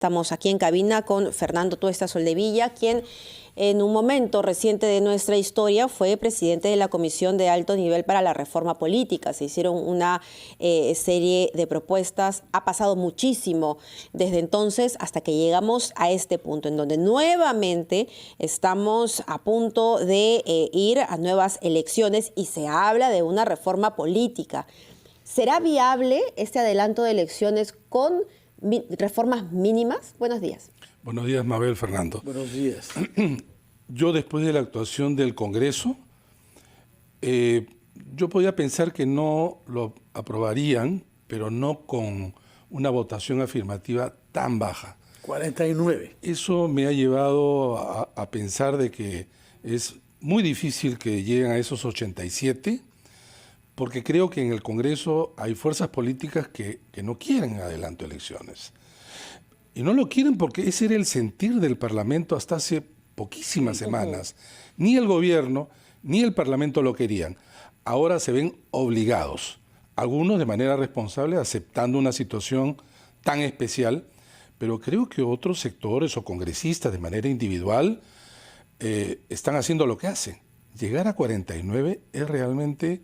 Estamos aquí en cabina con Fernando Tuesta Soldevilla, quien en un momento reciente de nuestra historia fue presidente de la Comisión de Alto Nivel para la Reforma Política. Se hicieron una serie de propuestas. Ha pasado muchísimo desde entonces hasta que llegamos a este punto, en donde nuevamente estamos a punto de ir a nuevas elecciones y se habla de una reforma política. ¿Será viable este adelanto de elecciones con reformas mínimas? Buenos días. Buenos días, Mabel, Fernando. Buenos días. Yo, después de la actuación del Congreso, yo podía pensar que no lo aprobarían, pero no con una votación afirmativa tan baja. 49. Eso me ha llevado a pensar de que es muy difícil que lleguen a esos 87, porque creo que en el Congreso hay fuerzas políticas que no quieren adelanto de elecciones. Y no lo quieren porque ese era el sentir del Parlamento hasta hace poquísimas semanas. Ni el gobierno ni el Parlamento lo querían. Ahora se ven obligados, algunos de manera responsable, aceptando una situación tan especial, pero creo que otros sectores o congresistas de manera individual están haciendo lo que hacen. Llegar a 49 es realmente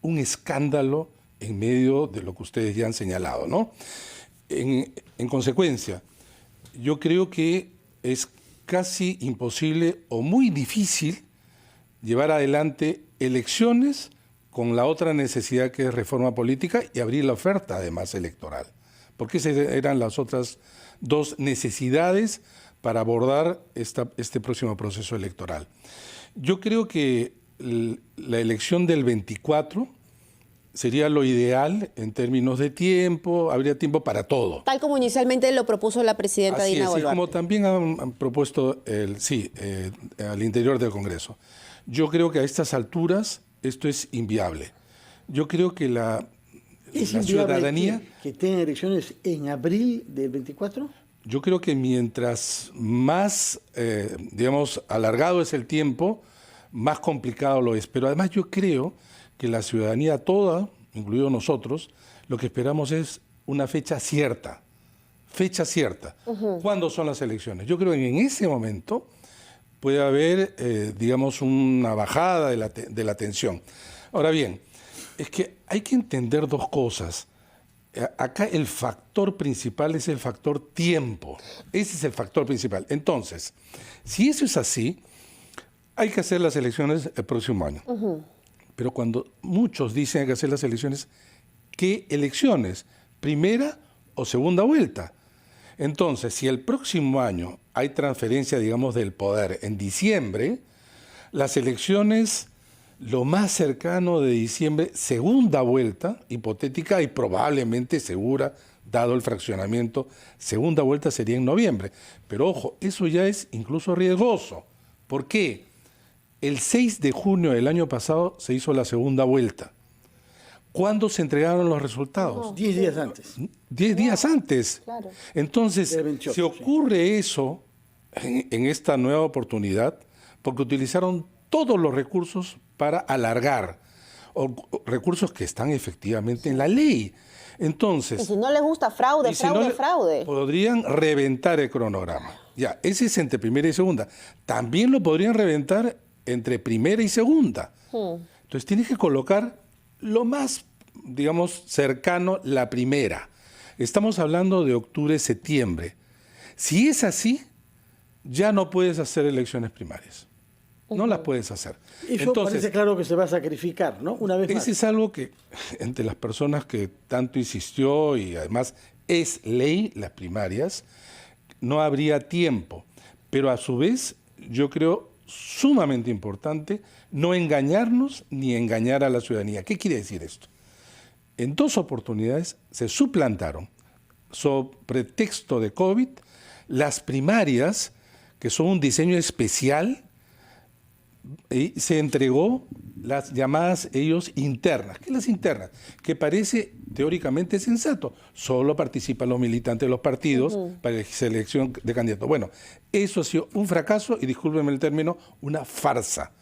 un escándalo en medio de lo que ustedes ya han señalado, ¿no? En consecuencia, yo creo que es casi imposible o muy difícil llevar adelante elecciones con la otra necesidad que es reforma política y abrir la oferta además electoral, porque esas eran las otras dos necesidades para abordar este próximo proceso electoral. Yo creo que la elección del 24 sería lo ideal en términos de tiempo, habría tiempo para todo. Tal como inicialmente lo propuso la presidenta Dina Boluarte. Así como también han propuesto al interior del Congreso. Yo creo que a estas alturas esto es inviable. Yo creo que la ciudadanía... ¿Que tengan elecciones en abril del 24? Yo creo que mientras más, digamos, alargado es el tiempo, más complicado lo es. Pero además yo creo que la ciudadanía toda, incluidos nosotros, lo que esperamos es una fecha cierta. Fecha cierta. ¿Cuándo son las elecciones? Yo creo que en ese momento puede haber, digamos, una bajada de la tensión. Ahora bien, es que hay que entender dos cosas. Acá el factor principal es el factor tiempo. Ese es el factor principal. Entonces, si eso es así, hay que hacer las elecciones el próximo año. Pero cuando muchos dicen que hay que hacer las elecciones, ¿qué elecciones? ¿Primera o segunda vuelta? Entonces, si el próximo año hay transferencia, digamos, del poder en diciembre, las elecciones, lo más cercano de diciembre, segunda vuelta, hipotética y probablemente segura, dado el fraccionamiento, segunda vuelta sería en noviembre. Pero ojo, eso ya es incluso riesgoso. ¿Por qué? El 6 de junio del año pasado se hizo la segunda vuelta. ¿Cuándo se entregaron los resultados? 10 días antes. 10 días antes. Claro. Entonces, 28, se ocurre eso en esta nueva oportunidad porque utilizaron todos los recursos para alargar, o recursos que están efectivamente en la ley. Entonces, Y si no les gusta fraude, fraude. podrían reventar el cronograma. Ya, ese es entre primera y segunda. También lo podrían reventar entre primera y segunda. Entonces tienes que colocar lo más, digamos, cercano la primera. Estamos hablando de octubre, septiembre. Si es así, ya no puedes hacer elecciones primarias. No las puedes hacer. Eso entonces, parece claro que se va a sacrificar, ¿no? Una vez más. ese es algo que, entre las personas que tanto insistió y además es ley, las primarias, no habría tiempo. Pero a su vez, yo creo sumamente importante no engañarnos ni engañar a la ciudadanía. ¿Qué quiere decir esto? En dos oportunidades se suplantaron, sobre pretexto de COVID, las primarias, que son un diseño especial, y se entregó las llamadas ellos internas. ¿Qué las internas? Que parece teóricamente sensato. Solo participan los militantes de los partidos para la selección de candidatos. Bueno, eso ha sido un fracaso y, discúlpenme el término, una farsa.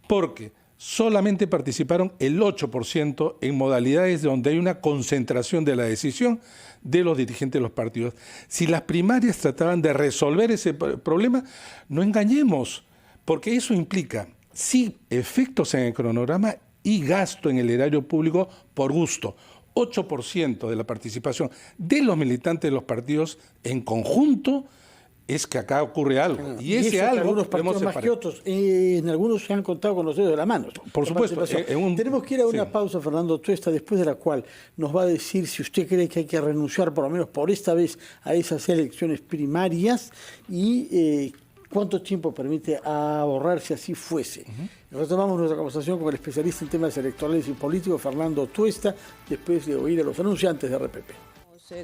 Porque solamente participaron el 8% en modalidades donde hay una concentración de la decisión de los dirigentes de los partidos. Si las primarias trataban de resolver ese problema, no engañemos, porque eso implica, sí, efectos en el cronograma y gasto en el erario público por gusto. 8% de la participación de los militantes de los partidos en conjunto es que acá ocurre algo. Y ese algo algunos partidos más que otros. En algunos se han contado con los dedos de la mano. Por supuesto. Tenemos que ir a una pausa, Fernando Tuesta, después de la cual nos va a decir si usted cree que hay que renunciar, por lo menos por esta vez, a esas elecciones primarias y cuánto tiempo permite ahorrar si así fuese. Retomamos nuestra conversación con el especialista en temas electorales y políticos, Fernando Tuesta, después de oír a los anunciantes de RPP.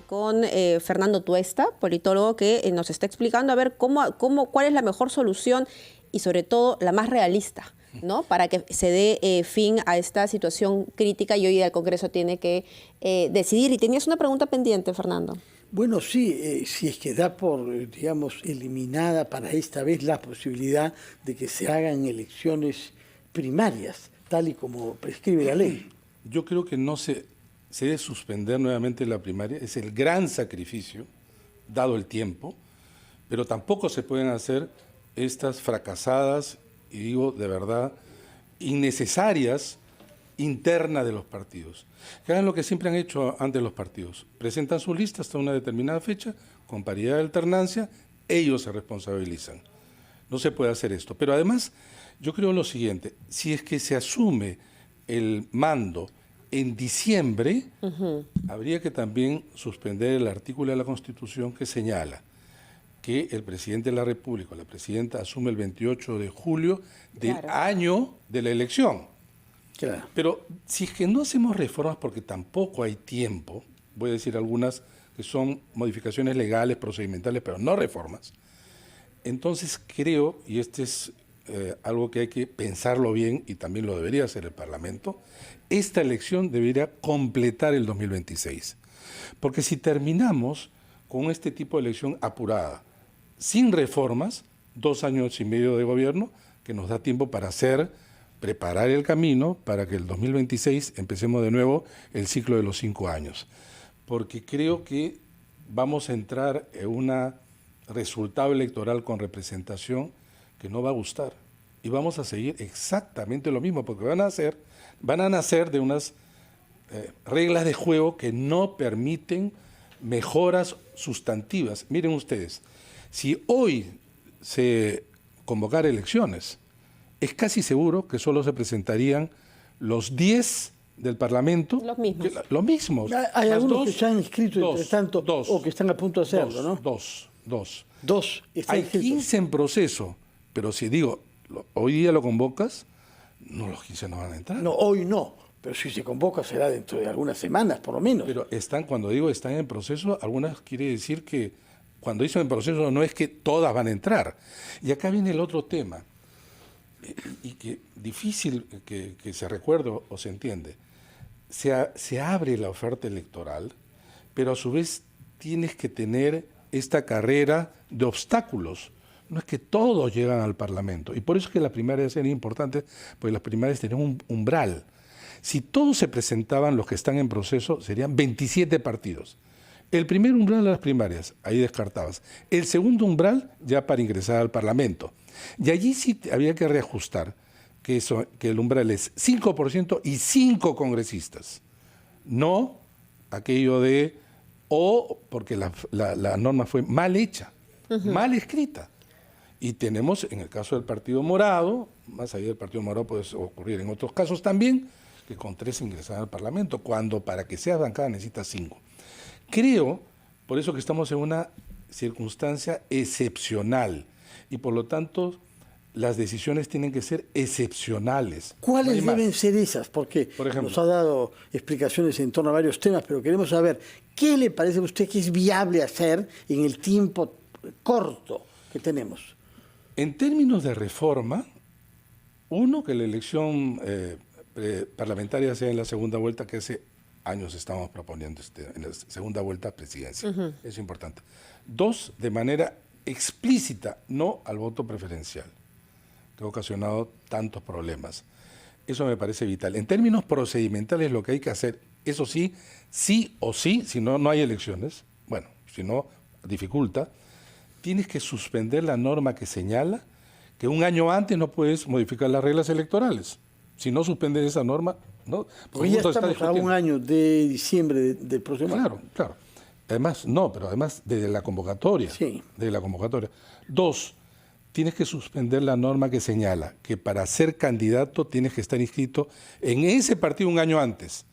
Con Fernando Tuesta, politólogo, que nos está explicando a ver cuál es la mejor solución y sobre todo la más realista, ¿no? Para que se dé fin a esta situación crítica y hoy el Congreso tiene que decidir. Y tenías una pregunta pendiente, Fernando. Bueno, sí, si es que da por, digamos, eliminada para esta vez la posibilidad de que se hagan elecciones primarias, tal y como prescribe la ley. Yo creo que no se debe suspender nuevamente la primaria, es el gran sacrificio, dado el tiempo, pero tampoco se pueden hacer estas fracasadas, y digo de verdad, innecesarias, internas de los partidos. Que hagan lo que siempre han hecho antes los partidos. Presentan su lista hasta una determinada fecha, con paridad de alternancia, ellos se responsabilizan. No se puede hacer esto. Pero además, yo creo lo siguiente, si es que se asume el mando en diciembre, habría que también suspender el artículo de la Constitución que señala que el presidente de la República, la presidenta, asume el 28 de julio del año de la elección. Claro. Pero si es que no hacemos reformas, porque tampoco hay tiempo, voy a decir algunas que son modificaciones legales, procedimentales, pero no reformas, entonces creo, y este es algo que hay que pensarlo bien, y también lo debería hacer el Parlamento, esta elección debería completar el 2026. Porque si terminamos con este tipo de elección apurada, sin reformas, 2 años y medio de gobierno, que nos da tiempo para preparar el camino para que el 2026 empecemos de nuevo el ciclo de los 5 años. Porque creo que vamos a entrar en un resultado electoral con representación que no va a gustar. Y vamos a seguir exactamente lo mismo, porque van a nacer de unas reglas de juego que no permiten mejoras sustantivas. Miren ustedes, si hoy se convocara elecciones, es casi seguro que solo se presentarían los 10 del Parlamento. Los mismos. Los mismos. Hay algunos que se han inscrito entre tanto o que están a punto de hacerlo, ¿no? Dos. Hay 15 en proceso, pero si digo, hoy día lo convocas, no, los 15 no van a entrar. No, hoy no, pero si se convoca será dentro de algunas semanas, por lo menos. Pero cuando digo están en proceso, algunas quiere decir que cuando dicen en proceso no es que todas van a entrar. Y acá viene el otro tema, y que difícil que se recuerde o se entiende. Se abre la oferta electoral, pero a su vez tienes que tener esta carrera de obstáculos. No es que todos llegan al Parlamento. Y por eso es que las primarias eran importantes, porque las primarias tenían un umbral. Si todos se presentaban, los que están en proceso, serían 27 partidos. El primer umbral de las primarias, ahí descartabas. El segundo umbral, ya para ingresar al Parlamento. Y allí sí había que reajustar, que el umbral es 5% y 5 congresistas. No aquello de, porque la norma fue mal hecha, mal escrita. Y tenemos, en el caso del Partido Morado, más allá del Partido Morado puede ocurrir en otros casos también, que con 3 ingresan al Parlamento, cuando para que sea bancada necesita 5. Creo, por eso que estamos en una circunstancia excepcional y por lo tanto las decisiones tienen que ser excepcionales. ¿Cuáles deben ser esas? Porque por ejemplo, nos ha dado explicaciones en torno a varios temas, pero queremos saber, ¿qué le parece a usted que es viable hacer en el tiempo corto que tenemos? En términos de reforma, que la elección parlamentaria sea en la segunda vuelta, que hace años estamos proponiendo en la segunda vuelta presidencial. Es importante. 2, de manera explícita, no al voto preferencial, que ha ocasionado tantos problemas. Eso me parece vital. En términos procedimentales, lo que hay que hacer, eso sí, sí o sí, si no, no hay elecciones, bueno, si no, dificulta, tienes que suspender la norma que señala que un año antes no puedes modificar las reglas electorales. Si no suspendes esa norma, ¿no? Porque ya estamos a un año de diciembre del próximo año. Claro, claro. Además, no, pero además desde la convocatoria. Sí. Desde la convocatoria. 2, tienes que suspender la norma que señala que para ser candidato tienes que estar inscrito en ese partido un año antes.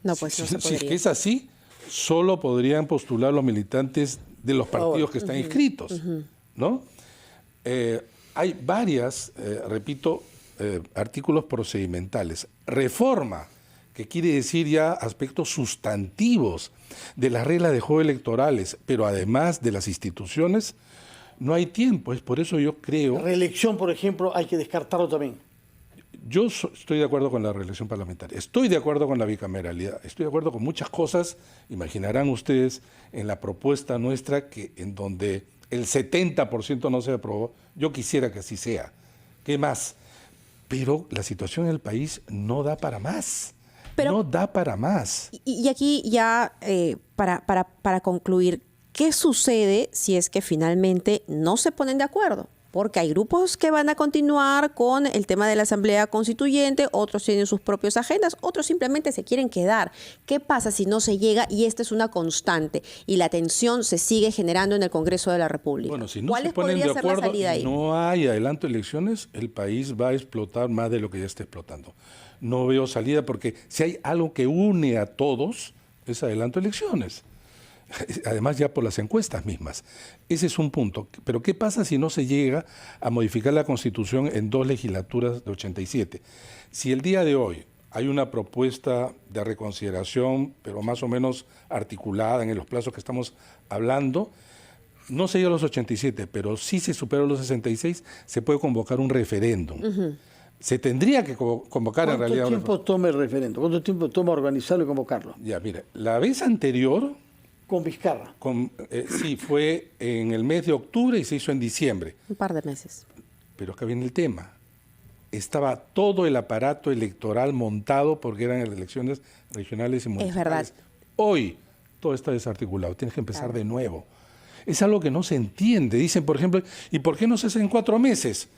No, pues no se podría. Si es que es así, solo podrían postular los militantes de los partidos que están inscritos, ¿no? Hay varias, repito, artículos procedimentales. Reforma, que quiere decir ya aspectos sustantivos de las reglas de juego electorales, pero además de las instituciones, no hay tiempo. Es por eso yo creo... La reelección, por ejemplo, hay que descartarlo también. Yo estoy de acuerdo con la reelección parlamentaria, estoy de acuerdo con la bicameralidad, estoy de acuerdo con muchas cosas, imaginarán ustedes en la propuesta nuestra que en donde el 70% no se aprobó, yo quisiera que así sea. ¿Qué más? Pero la situación en el país no da para más. No da para más. Y aquí ya, para concluir, ¿qué sucede si es que finalmente no se ponen de acuerdo? Porque hay grupos que van a continuar con el tema de la Asamblea Constituyente, otros tienen sus propias agendas, otros simplemente se quieren quedar. ¿Qué pasa si no se llega y esta es una constante y la tensión se sigue generando en el Congreso de la República? Bueno, si no se ponen de acuerdo y no hay adelanto de elecciones, el país va a explotar más de lo que ya está explotando. No veo salida porque si hay algo que une a todos, es adelanto de elecciones. Además ya por las encuestas mismas. Ese es un punto. Pero ¿qué pasa si no se llega a modificar la Constitución en 2 legislaturas de 87? Si el día de hoy hay una propuesta de reconsideración, pero más o menos articulada en los plazos que estamos hablando, no se llega a los 87, pero sí se supera los 66, se puede convocar un referéndum. Se tendría que convocar en realidad... ¿Cuánto tiempo toma el referéndum? ¿Cuánto tiempo toma organizarlo y convocarlo? Ya, mire, la vez anterior... Con Vizcarra. Sí, fue en el mes de octubre y se hizo en diciembre. Un par de meses. Pero acá viene el tema. Estaba todo el aparato electoral montado porque eran elecciones regionales y municipales. Es verdad. Hoy todo está desarticulado. Tienes que empezar de nuevo. Es algo que no se entiende. Dicen, por ejemplo, ¿y por qué no se hace en 4 meses?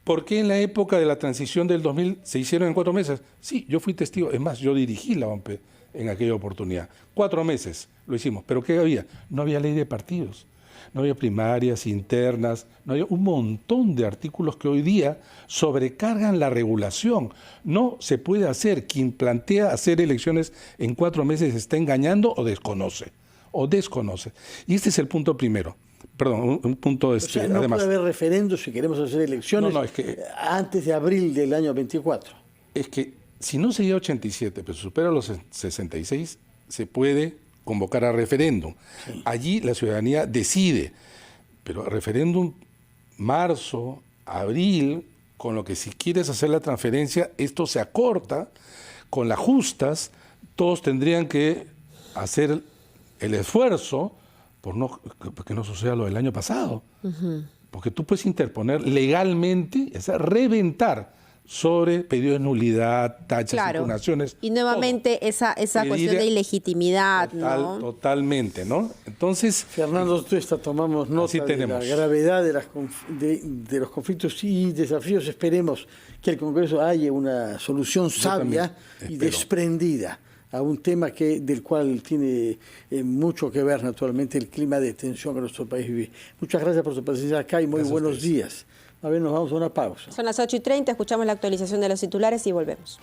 ¿Por qué en la época de la transición del 2000 se hicieron en 4 meses? Sí, yo fui testigo. Es más, yo dirigí la OMP en aquella oportunidad. 4 meses lo hicimos. ¿Pero qué había? No había ley de partidos, no había primarias, internas, no había un montón de artículos que hoy día sobrecargan la regulación. No se puede hacer. Quien plantea hacer elecciones en 4 meses está engañando o desconoce. Y este es el punto primero. Perdón, un punto o sea, no además, puede haber referéndum si queremos hacer elecciones antes de abril del año 24. Es que si no se llega a 87, pero supera los 66, se puede convocar a referéndum. Sí. Allí la ciudadanía decide, pero referéndum marzo, abril, con lo que si quieres hacer la transferencia, esto se acorta, con las justas, todos tendrían que hacer el esfuerzo porque no suceda lo del año pasado. Porque tú puedes interponer legalmente, o sea, reventar sobre pedido de nulidad, tachas, impugnaciones. Y nuevamente todo. esa cuestión de ilegitimidad, ¿no? Totalmente, ¿no? Entonces... Fernando Tuesta, tomamos nota de la gravedad de los conflictos y desafíos. Esperemos que el Congreso haya una solución sabia y desprendida a un tema del cual tiene mucho que ver, naturalmente, el clima de tensión que nuestro país vive. Muchas gracias por su presencia acá y muy buenos días. A ver, nos vamos a una pausa. Son las 8:30, escuchamos la actualización de los titulares y volvemos.